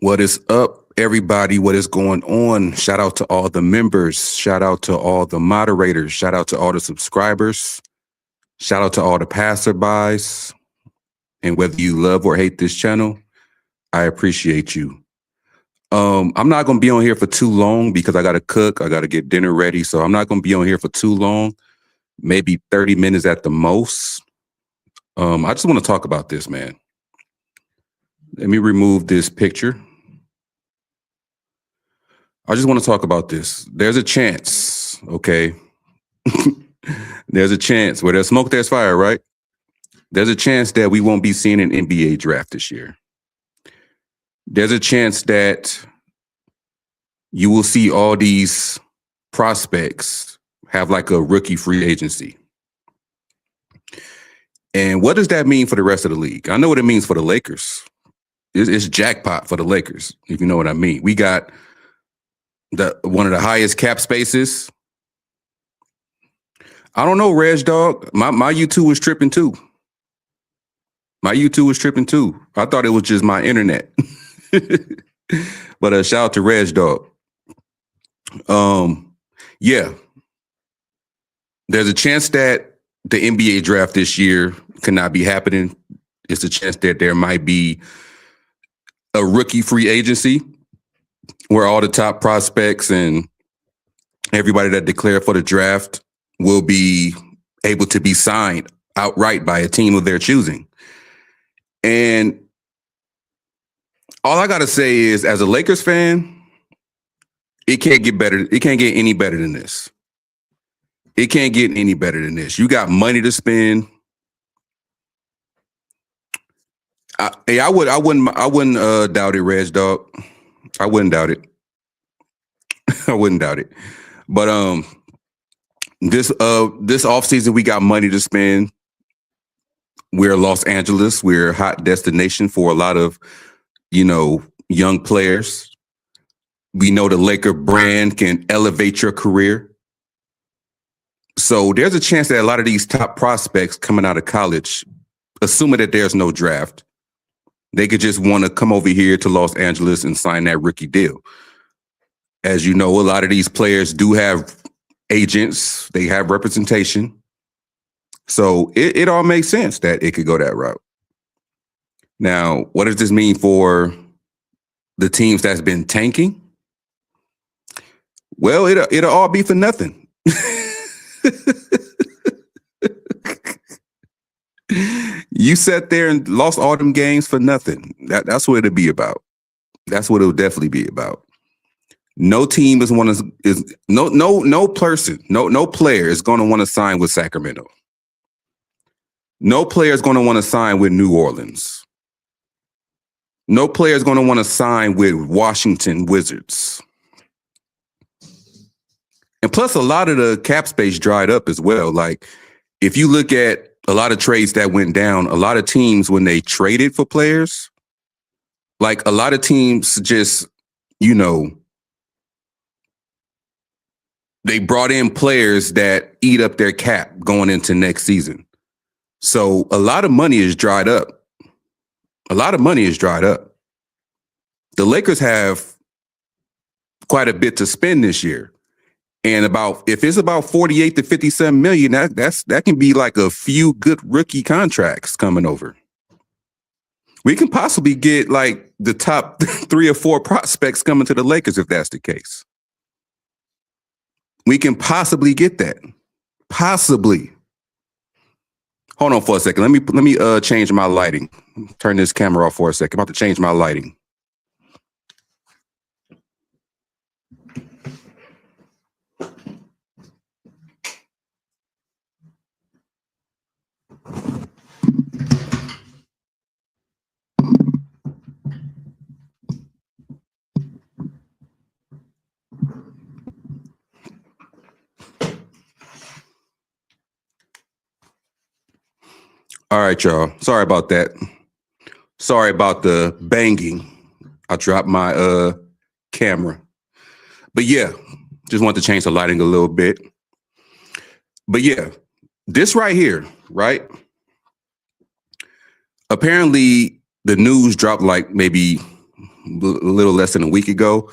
What is up, everybody? What is going on? Shout out to all the members. Shout out to all the moderators. Shout out to all the subscribers. Shout out to all the passerbys. And whether you love or hate this channel, I appreciate you. I'm not going to be on here for too long because I got to cook. I got to get dinner ready. So I'm not going to be on here for too long, maybe 30 minutes at the most. I just want to talk about this, man. Let me remove this picture. I just want to talk about this. There's a chance, okay? There's a chance. Where there's smoke, there's fire, right? There's a chance that we won't be seeing an NBA draft this year. There's a chance that you will see all these prospects have like a rookie free agency. And what does that mean for the rest of the league? I know what it means for the Lakers. It's jackpot for the Lakers, if you know what I mean. We got one of the highest cap spaces. I don't know, Reg Dog. My U2 was tripping too. My U2 was tripping too. I thought it was just my internet. But shout out to Reg Dog. Yeah. There's a chance that the NBA draft this year cannot be happening. It's a chance that there might be a rookie free agency where all the top prospects and everybody that declared for the draft will be able to be signed outright by a team of their choosing. And all I got to say is, as a Lakers fan, it can't get better. It can't get any better than this. It can't get any better than this. You got money to spend. I wouldn't doubt it, Reg Dog. I wouldn't doubt it. I wouldn't doubt it. But this offseason we got money to spend. We're Los Angeles. We're a hot destination for a lot of, young players. We know the Laker brand can elevate your career. So there's a chance that a lot of these top prospects coming out of college, assuming that there's no draft, they could just want to come over here to Los Angeles and sign that rookie deal. As you know, a lot of these players do have agents. They have representation. So it all makes sense that it could go that route. Now, what does this mean for the teams that's been tanking? Well, it'll all be for nothing. You sat there and lost all them games for nothing. That's what it'll be about. That's what it'll definitely be about. No team no player is going to want to sign with Sacramento. No player is going to want to sign with New Orleans. No player is going to want to sign with Washington Wizards. And plus, a lot of the cap space dried up as well. Like, if you look at a lot of trades that went down, a lot of teams, when they traded for players, like a lot of teams just, they brought in players that eat up their cap going into next season. So a lot of money is dried up. A lot of money is dried up. The Lakers have quite a bit to spend this year. And if it's about 48 to 57 million, that can be like a few good rookie contracts coming over. We can possibly get like the top 3 or 4 prospects coming to the Lakers if that's the case. We can possibly get that. Possibly. Hold on for a second. Let me change my lighting. Turn this camera off for a second. I'm about to change my lighting. All right, y'all. Sorry about that. Sorry about the banging. I dropped my camera. But yeah, just want to change the lighting a little bit. But yeah, this right here, right? Apparently the news dropped like maybe little less than a week ago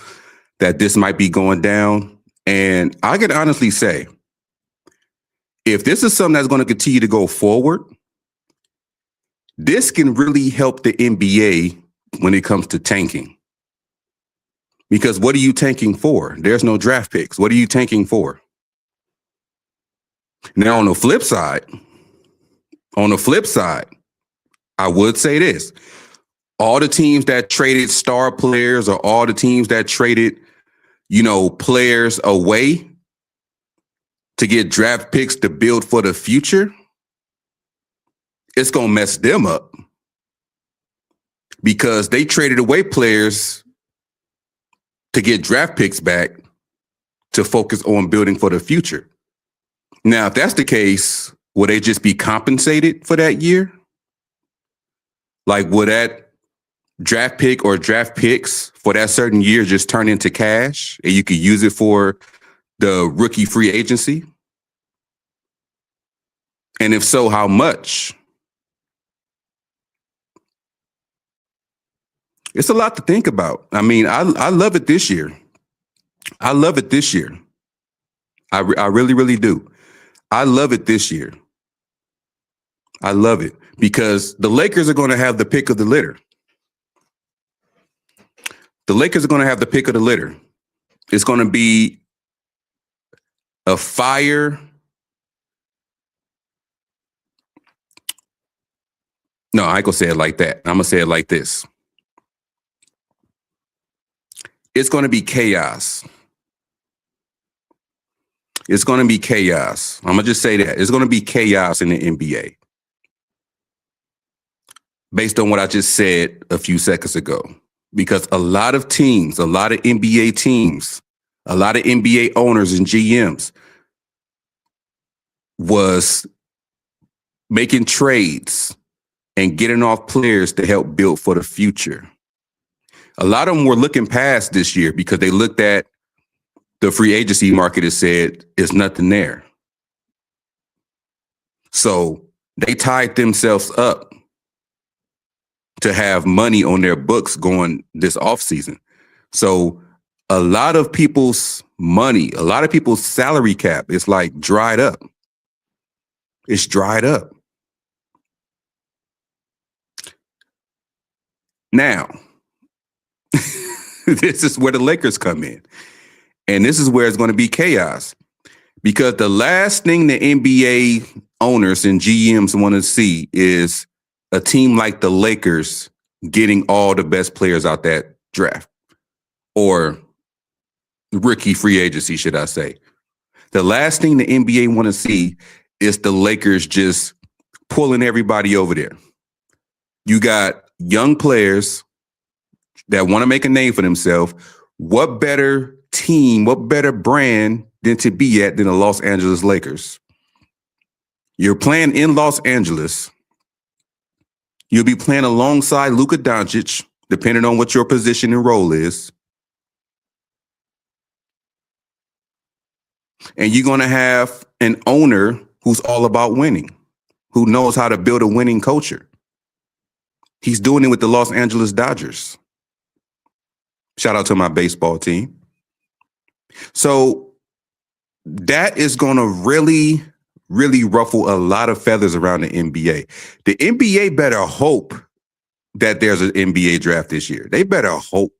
that this might be going down. And I can honestly say, if this is something that's going to continue to go forward, this can really help the NBA when it comes to tanking. Because what are you tanking for? There's no draft picks. What are you tanking for? Now, on the flip side, I would say this. All the teams that traded star players or all the teams that traded, players away to get draft picks to build for the future, it's going to mess them up because they traded away players to get draft picks back to focus on building for the future. Now, if that's the case, will they just be compensated for that year? Like, will that draft pick or draft picks for that certain year just turn into cash and you could use it for the rookie free agency? And if so, how much? It's a lot to think about. I mean, I love it this year. I really, really do. I love it this year. I love it because the Lakers are going to have the pick of the litter. It's going to be a fire. No, I ain't going to say it like that. I'm going to say it like this. It's going to be chaos. I'm going to just say that. It's going to be chaos in the NBA. Based on what I just said a few seconds ago. Because a lot of teams, a lot of NBA teams, a lot of NBA owners and GMs was making trades and getting off players to help build for the future. A lot of them were looking past this year because they looked at the free agency market and said, there's nothing there. So they tied themselves up to have money on their books going this offseason. So a lot of people's money, a lot of people's salary cap is like dried up. It's dried up. Now, this is where the Lakers come in. And this is where it's going to be chaos. Because the last thing the NBA owners and GMs want to see is a team like the Lakers getting all the best players out that draft. Or rookie free agency, should I say. The last thing the NBA want to see is the Lakers just pulling everybody over there. You got young players that want to make a name for themselves. What better team, what better brand than to be at than the Los Angeles Lakers? You're playing in Los Angeles. You'll be playing alongside Luka Doncic, depending on what your position and role is. And you're going to have an owner who's all about winning, who knows how to build a winning culture. He's doing it with the Los Angeles Dodgers. Shout out to my baseball team. So that is going to really, really ruffle a lot of feathers around the NBA. The NBA better hope that there's an NBA draft this year. They better hope.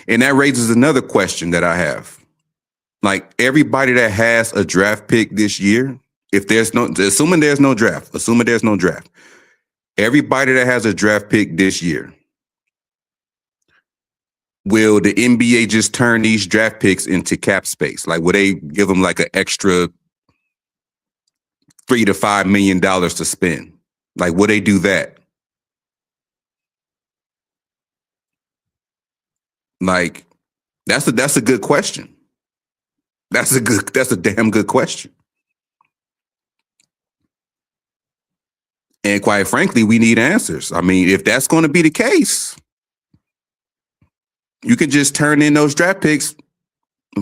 And that raises another question that I have. Like everybody that has a draft pick this year, assuming there's no draft, everybody that has a draft pick this year, will the NBA just turn these draft picks into cap space? Like, will they give them like an extra $3 to $5 million to spend? Like, will they do that? Like, that's a good question. That's a damn good question. And quite frankly, we need answers. I mean, if that's going to be the case, you can just turn in those draft picks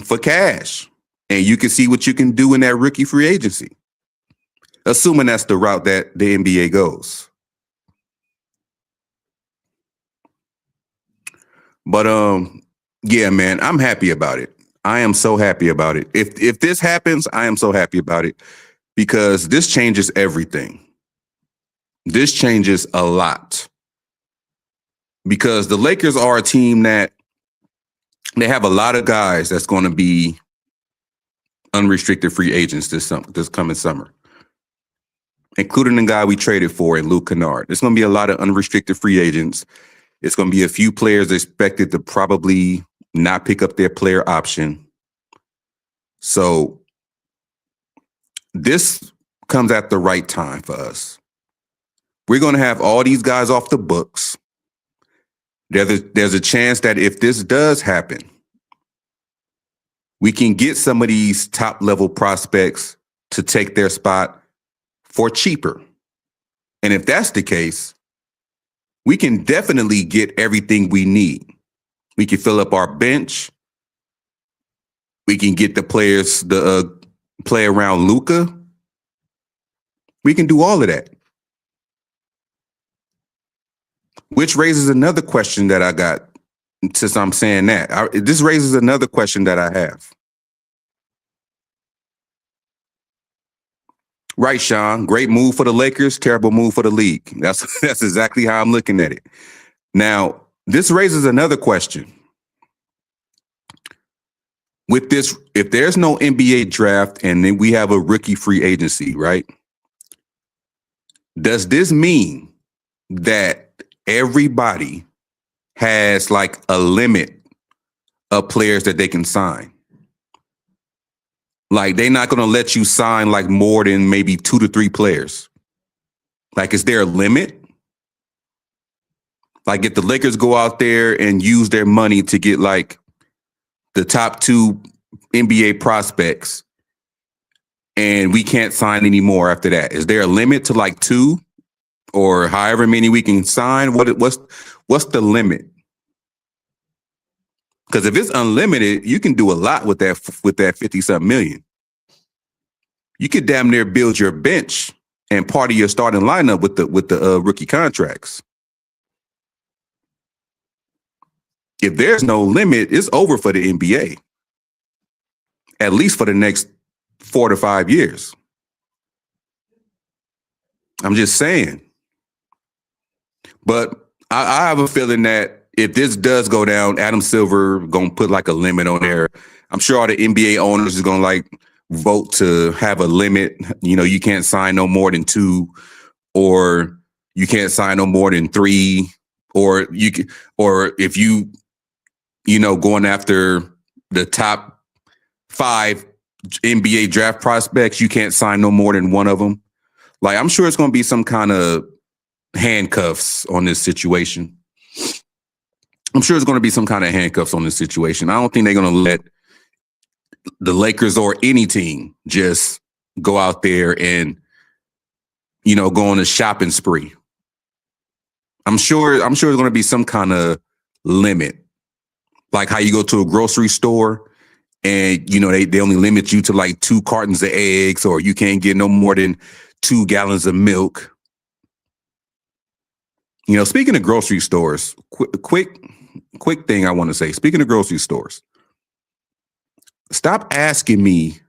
for cash and you can see what you can do in that rookie free agency. assuming that's the route that the NBA goes. But yeah, man, I'm happy about it. I am so happy about it. If this happens, I am so happy about it because this changes everything. This changes a lot. Because the Lakers are a team that they have a lot of guys that's going to be unrestricted free agents this coming summer, including the guy we traded for in Luke Kennard. There's going to be a lot of unrestricted free agents. It's going to be a few players expected to probably not pick up their player option. So this comes at the right time for us. We're going to have all these guys off the books. There's a chance that if this does happen, we can get some of these top level prospects to take their spot for cheaper. And if that's the case, we can definitely get everything we need. We can fill up our bench. We can get the players to play around Luka. We can do all of that. Which raises another question that I got since I'm saying that. This raises another question that I have. Right, Sean. Great move for the Lakers, terrible move for the league. That's exactly how I'm looking at it. Now, this raises another question. With this, if there's no NBA draft and then we have a rookie free agency, right? Does this mean that everybody has like a limit of players that they can sign? Like they're not going to let you sign like more than maybe 2 to 3 players. Like, is there a limit? Like if the Lakers go out there and use their money to get like the top 2 NBA prospects and we can't sign any more after that, is there a limit to like 2 or however many we can sign? What's the limit? Because if it's unlimited, you can do a lot with that 50-something million. You could damn near build your bench and part of your starting lineup with the rookie contracts. If there's no limit, it's over for the NBA. At least for the next 4 to 5 years. I'm just saying. But I have a feeling that if this does go down, Adam Silver gonna put like a limit on there. I'm sure all the NBA owners is gonna like vote to have a limit. You know, you can't sign no more than 2, or you can't sign no more than 3, or if you going after the top 5 NBA draft prospects, you can't sign no more than 1 of them. Like, I'm sure it's gonna be some kind of handcuffs on this situation. I'm sure there's going to be some kind of handcuffs on this situation. I don't think they're going to let the Lakers or any team just go out there and, go on a shopping spree. I'm sure there's going to be some kind of limit, like how you go to a grocery store and, they only limit you to like 2 cartons of eggs, or you can't get no more than 2 gallons of milk. Speaking of grocery stores, quick thing I want to say. Speaking of grocery stores, stop asking me,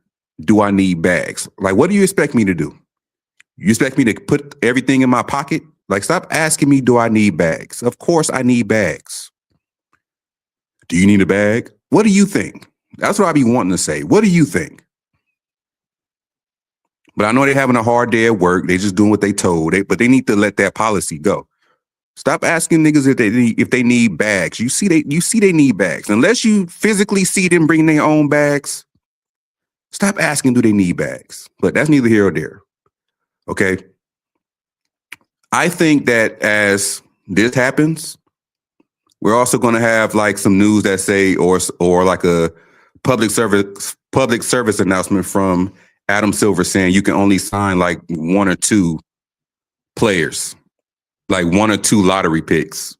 do I need bags? Like, what do you expect me to do? You expect me to put everything in my pocket? Like, stop asking me, do I need bags? Of course I need bags. Do you need a bag? What do you think? That's what I be wanting to say. What do you think? But I know they're having a hard day at work. They just doing what they told. But they need to let that policy go. Stop asking niggas if they need bags. You see they need bags. Unless you physically see them bring their own bags, stop asking, do they need bags? But that's neither here or there. Okay. I think that as this happens, we're also going to have like some news that say, or like a public service announcement from Adam Silver saying you can only sign like 1 or 2 players. Like 1 or 2 lottery picks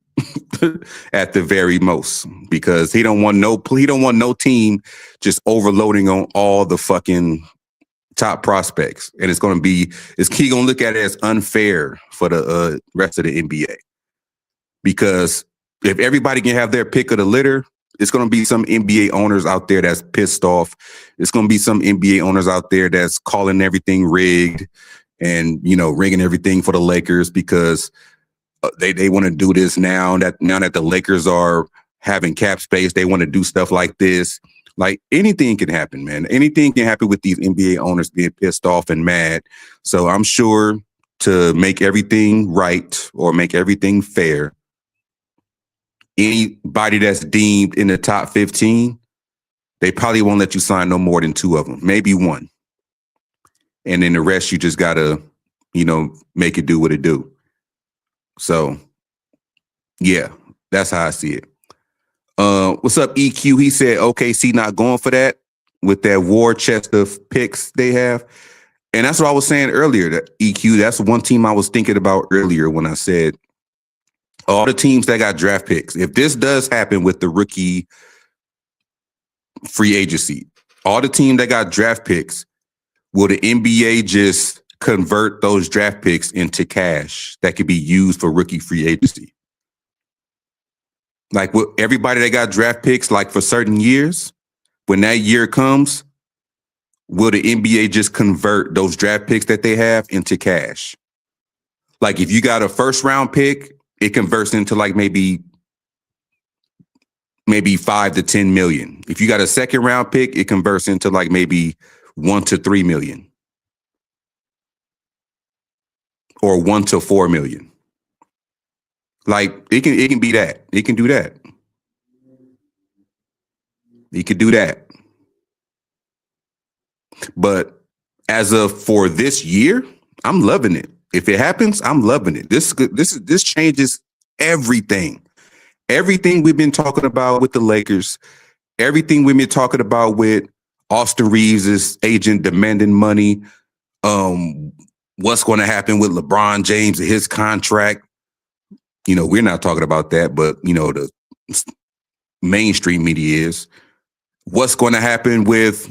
at the very most, because he don't want no team just overloading on all the fucking top prospects, and it's going to be he going to look at it as unfair for the rest of the NBA, because if everybody can have their pick of the litter, it's going to be some NBA owners out there that's pissed off. It's going to be some NBA owners out there that's calling everything rigged and, rigging everything for the Lakers because they want to do this now that the Lakers are having cap space. They want to do stuff like this. Like, anything can happen, man. Anything can happen with these NBA owners being pissed off and mad. So I'm sure to make everything right or make everything fair, anybody that's deemed in the top 15, they probably won't let you sign no more than 2 of them, maybe 1. And then the rest, you just got to, make it do what it do. So, yeah, that's how I see it. What's up, EQ? He said OKC not going for that with that war chest of picks they have. And that's what I was saying earlier, that EQ, that's one team I was thinking about earlier when I said all the teams that got draft picks. If this does happen with the rookie free agency, all the teams that got draft picks, will the NBA just convert those draft picks into cash that could be used for rookie free agency? Like, with everybody that got draft picks, like for certain years, when that year comes, will the NBA just convert those draft picks that they have into cash? Like, if you got a first round pick, it converts into like maybe 5 to 10 million. If you got a second round pick, it converts into like maybe 1 to 3 million or 1 to 4 million. Like, it can be that. It can do that. It could do that. But as of for this year, I'm loving it. If it happens, I'm loving it. This changes everything. Everything we've been talking about with the Lakers, everything we've been talking about with Austin Reeves' agent demanding money, what's going to happen with LeBron James and his contract. We're not talking about that, but, the mainstream media is. What's going to happen with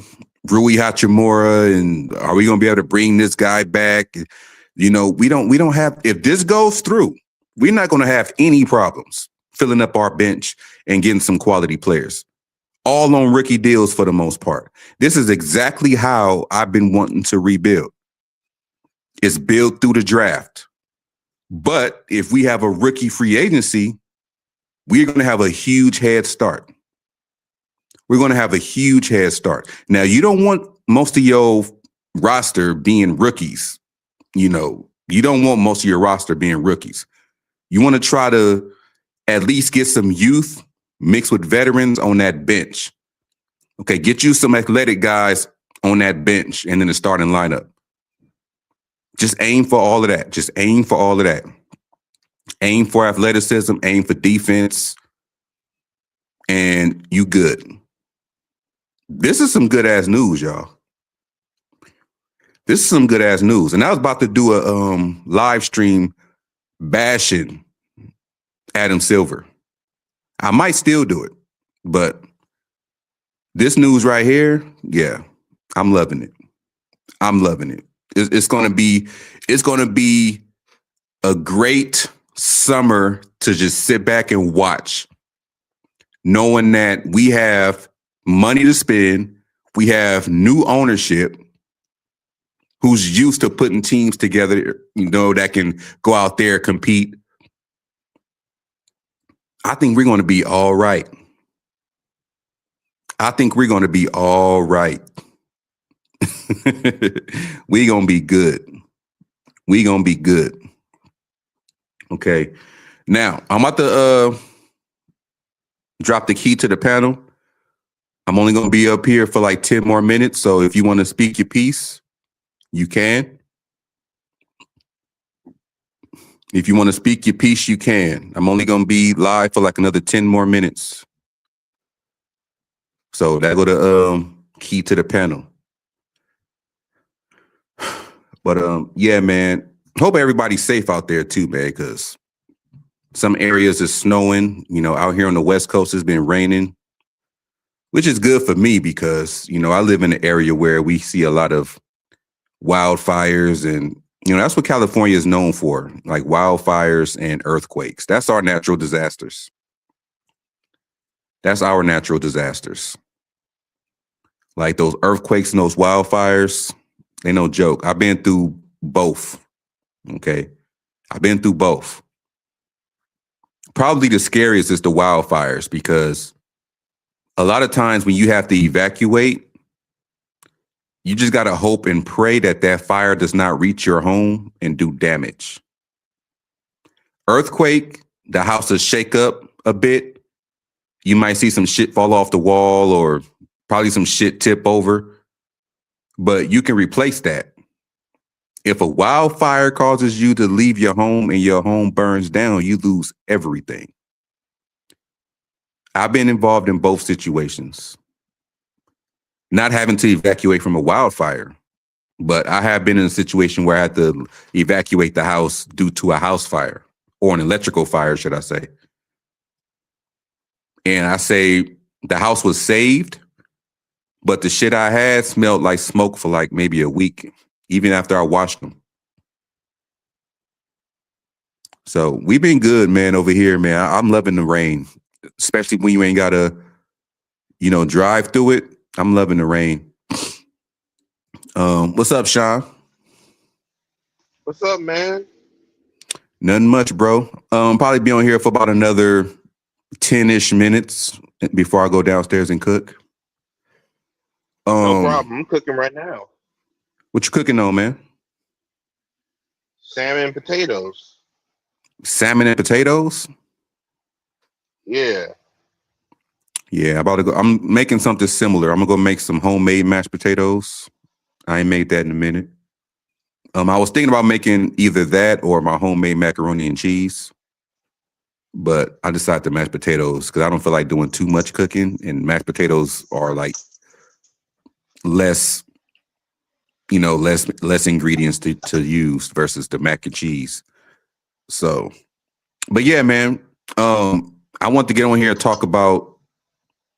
Rui Hachimura, and are we going to be able to bring this guy back? We don't have, if this goes through, we're not going to have any problems filling up our bench and getting some quality players, all on rookie deals for the most part. This is exactly how I've been wanting to rebuild. It's built through the draft. But if we have a rookie free agency, we're going to have a huge head start. We're going to have a huge head start. Now, you don't want most of your roster being rookies. You don't want most of your roster being rookies. You want to try to at least get some youth mixed with veterans on that bench. Okay, get you some athletic guys on that bench and in the starting lineup. Just aim for all of that. Just aim for all of that. Aim for athleticism, aim for defense, and you good. This is some good ass news, y'all. This is some good ass news. And I was about to do a live stream bashing Adam Silver. I might still do it, but this news right here, yeah, I'm loving it. I'm loving it. It's going to be a great summer to just sit back and watch, knowing that we have money to spend. We have new ownership who's used to putting teams together, that can go out there, compete. I think we're going to be all right. I think we're going to be all right. We're going to be good. We're going to be good. Okay. Now, I'm about to drop the key to the panel. I'm only going to be up here for like 10 more minutes. So if you want to speak your piece, you can. If you want to speak your piece, you can. I'm only going to be live for like another 10 more minutes. So that go to key to the panel. But yeah, man. Hope everybody's safe out there too, man, because some areas is snowing. Out here on the West Coast it's been raining, which is good for me because, I live in an area where we see a lot of wildfires, and that's what California is known for, like wildfires and earthquakes. That's our natural disasters. That's our natural disasters. Like those earthquakes and those wildfires, they no joke. I've been through both. Okay. I've been through both. Probably the scariest is the wildfires, because a lot of times when you have to evacuate, you just got to hope and pray that that fire does not reach your home and do damage. Earthquake, the house will shake up a bit. You might see some shit fall off the wall or probably some shit tip over, but you can replace that. If a wildfire causes you to leave your home and your home burns down, you lose everything. I've been involved in both situations. Not having to evacuate from a wildfire, but I have been in a situation where I had to evacuate the house due to a house fire, or an electrical fire, should I say. And I say the house was saved, but the shit I had smelled like smoke for like maybe a week, even after I washed them. So we've been good, man, over here, man. I'm loving the rain, especially when you ain't got to, drive through it. I'm loving the rain. What's up, Sean? What's up, man? Nothing much, bro. Probably be on here for about another 10-ish minutes before I go downstairs and cook. No problem. I'm cooking right now. What you cooking on, man? Salmon and potatoes. Salmon and potatoes? Yeah. Yeah, I'm making something similar. I'm gonna go make some homemade mashed potatoes. I ain't made that in a minute. I was thinking about making either that or my homemade macaroni and cheese, but I decided to mashed potatoes because I don't feel like doing too much cooking, and mashed potatoes are like less ingredients to use versus the mac and cheese. So, but yeah, man, I want to get on here and talk about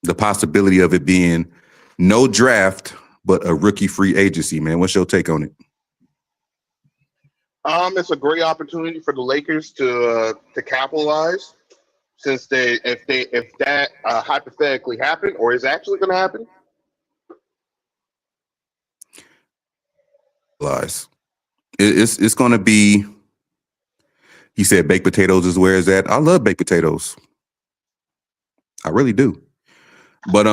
the possibility of it being no draft, but a rookie free agency, man. What's your take on it? It's a great opportunity for the Lakers to capitalize, since if that hypothetically happened or is actually going to happen. Lies. It's going to be. He said baked potatoes is where it's at. I love baked potatoes. I really do. But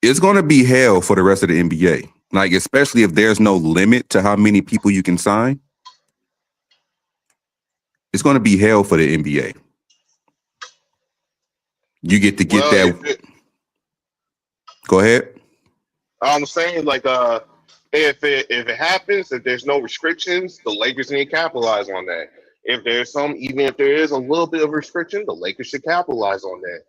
it's going to be hell for the rest of the NBA. Like, especially if there's no limit to how many people you can sign. It's going to be hell for the NBA. You get to get that. Go ahead. I'm saying, like, if it happens, if there's no restrictions, the Lakers need to capitalize on that. If there's even if there is a little bit of restriction, the Lakers should capitalize on that.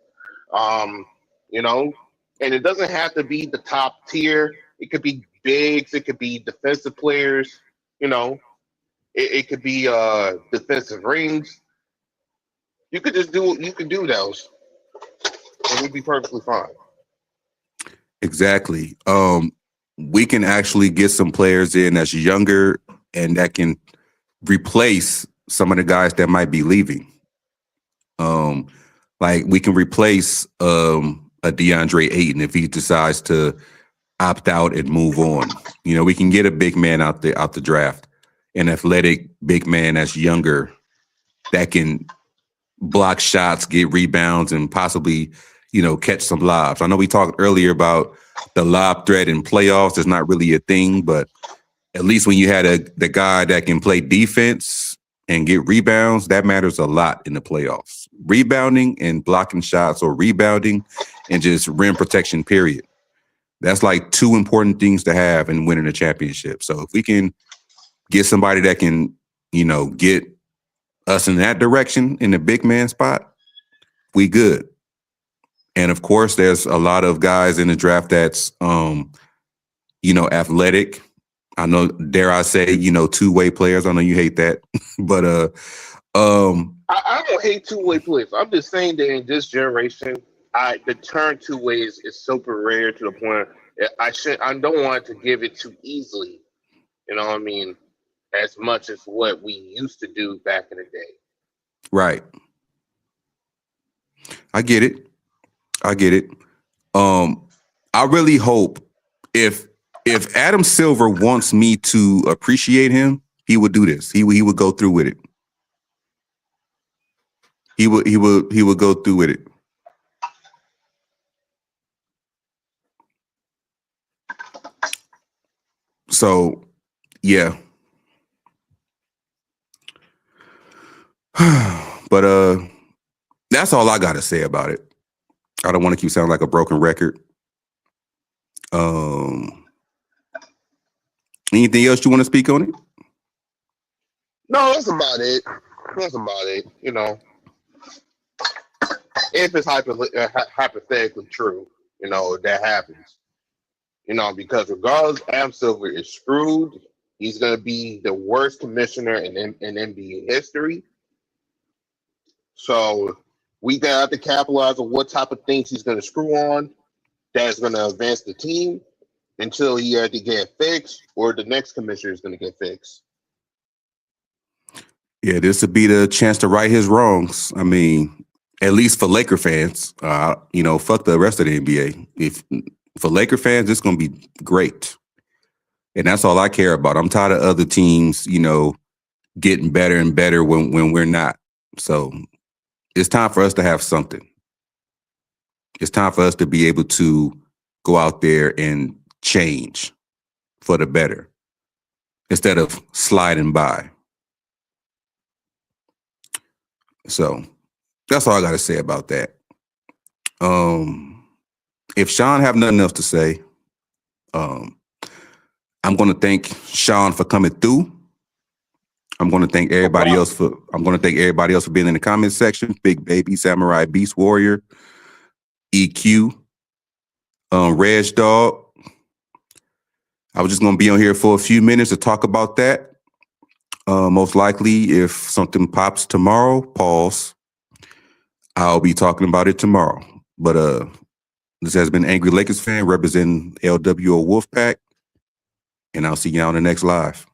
And it doesn't have to be the top tier. It could be bigs. It could be defensive players. It could be defensive rings. You could do those, and we'd be perfectly fine. Exactly. We can actually get some players in that's younger and that can replace some of the guys that might be leaving. Like we can replace a DeAndre Ayton if he decides to opt out and move on. We can get a big man out the draft, an athletic big man that's younger that can block shots, get rebounds, and possibly, catch some lobs. I know we talked earlier about the lob threat in playoffs. It's not really a thing, but at least when you had the guy that can play defense and get rebounds, that matters a lot in the playoffs. Rebounding and blocking shots, or rebounding and just rim protection, period. That's like two important things to have in winning a championship. So if we can get somebody that can, get us in that direction in the big man spot, we good. And of course, there's a lot of guys in the draft that's, athletic. I know, dare I say, two-way players. I know you hate that, but I don't hate two-way players. I'm just saying that in this generation, the term two ways is super rare to the point that I don't want to give it too easily. You know what I mean? As much as what we used to do back in the day. Right. I get it. I really hope if Adam Silver wants me to appreciate him, he would do this. He would go through with it. He would go through with it. So, yeah. But that's all I got to say about it. I don't want to keep sounding like a broken record. Anything else you want to speak on it? No, that's about it. You know, if it's hypothetically true, you know, that happens. You know, because regardless, Adam Silver is screwed. He's going to be the worst commissioner in NBA history. So we got to capitalize on what type of things he's going to screw on that's going to advance the team until he had to get fixed or the next commissioner is going to get fixed. Yeah, this would be the chance to right his wrongs. I mean, at least for Laker fans, you know, fuck the rest of the NBA. If for Laker fans, it's going to be great. And that's all I care about. I'm tired of other teams, you know, getting better and better when we're not. So it's time for us to have something. It's time for us to be able to go out there and change for the better instead of sliding by. So that's all I got to say about that. If Sean have nothing else to say, I'm going to thank Sean for coming through. I'm going to thank everybody else for being in the comment section. Big Baby, Samurai Beast Warrior, EQ, Reg Dog. I was just going to be on here for a few minutes to talk about that. Most likely, if something pops tomorrow, pause. I'll be talking about it tomorrow. But this has been Angry Lakers Fan representing LWO Wolfpack, and I'll see you on the next live.